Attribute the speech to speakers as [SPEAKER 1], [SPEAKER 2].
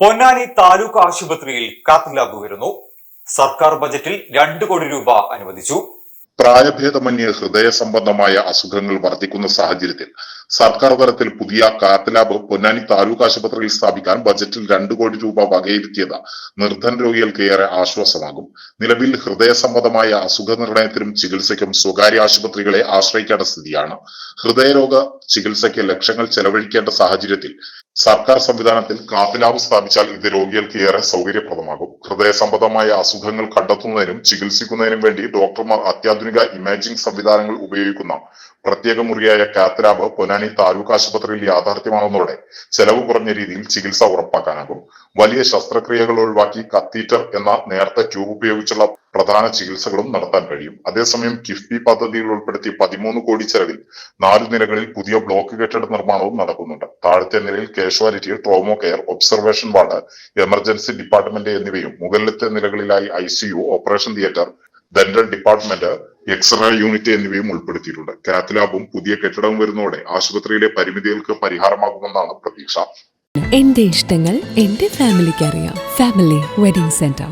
[SPEAKER 1] പൊന്നാനി താലൂക്ക് ആശുപത്രിയിൽ cath lab വരുന്നു. സർക്കാർ ബജറ്റിൽ 2 കോടി രൂപ അനുവദിച്ചു.
[SPEAKER 2] പ്രായഭേദമന്യേ ഹൃദയ സംബന്ധമായ അസുഖങ്ങൾ വർദ്ധിക്കുന്ന സാഹചര്യത്തിൽ സർക്കാർ തലത്തിൽ പുതിയ കാത്ത് ലാബ് പൊന്നാനി താലൂക്ക് ആശുപത്രിയിൽ സ്ഥാപിക്കാൻ ബജറ്റിൽ 2 കോടി രൂപ വകയിരുത്തിയത് നിർധന രോഗികൾക്ക് ഏറെ ആശ്വാസമാകും. നിലവിൽ ഹൃദയ സംബന്ധമായ അസുഖ നിർണയത്തിനും ചികിത്സയ്ക്കും സ്വകാര്യ ആശുപത്രികളെ ആശ്രയിക്കേണ്ട സ്ഥിതിയാണ്. ഹൃദയരോഗ ചികിത്സയ്ക്ക് ലക്ഷങ്ങൾ ചെലവഴിക്കേണ്ട സാഹചര്യത്തിൽ സർക്കാർ സംവിധാനത്തിൽ കാത്ത് ലാബ് സ്ഥാപിച്ചാൽ ഇത് രോഗികൾക്ക് ഏറെ സൗകര്യപ്രദമാകും. ഹൃദയ സംബന്ധമായ അസുഖങ്ങൾ കണ്ടെത്തുന്നതിനും ചികിത്സിക്കുന്നതിനും വേണ്ടി ഡോക്ടർമാർ അത്യാധുനിക ഇമേജിംഗ് സംവിധാനങ്ങൾ ഉപയോഗിക്കുന്ന പ്രത്യേക മുറിയായ കാത്ത് ലാബ് പൊന്നാനി താലൂക്ക് ആശുപത്രിയിൽ യാഥാർത്ഥ്യമാകുന്നതോടെ ചെലവ് കുറഞ്ഞ രീതിയിൽ ചികിത്സ ഉറപ്പാക്കാനാകും. വലിയ ശസ്ത്രക്രിയകൾ ഒഴിവാക്കി കത്തീറ്റർ എന്ന നേർത്ത ട്യൂബ് ഉപയോഗിച്ചുള്ള പ്രധാന ചികിത്സകളും നടത്താൻ കഴിയും. അതേസമയം കിഫ്ബി പദ്ധതിയിൽ ഉൾപ്പെടുത്തി 13 കോടി ചെലവിൽ 4 നിലകളിൽ പുതിയ ബ്ലോക്ക് കെട്ടിട നിർമ്മാണവും നടക്കുന്നുണ്ട്. താഴത്തെ നിലയിൽ casualty, trauma care, observation ward, emergency department എന്നിവയും മുകളിലത്തെ നിലകളിലായി ICU, operation theatre, dental department, x-ray unit എന്നിവയും ഉൾപ്പെടുത്തിയിട്ടുണ്ട്. കാത്ത് ലാബും പുതിയ കെട്ടിടവും വരുന്നതോടെ ആശുപത്രിയിലെ പരിമിതികൾക്ക് പരിഹാരമാകുമെന്നാണ് പ്രതീക്ഷ.
[SPEAKER 3] എന്റെ ഇഷ്ടങ്ങൾ എന്റെ ഫാമിലിക്ക് അറിയാം. Family wedding centre.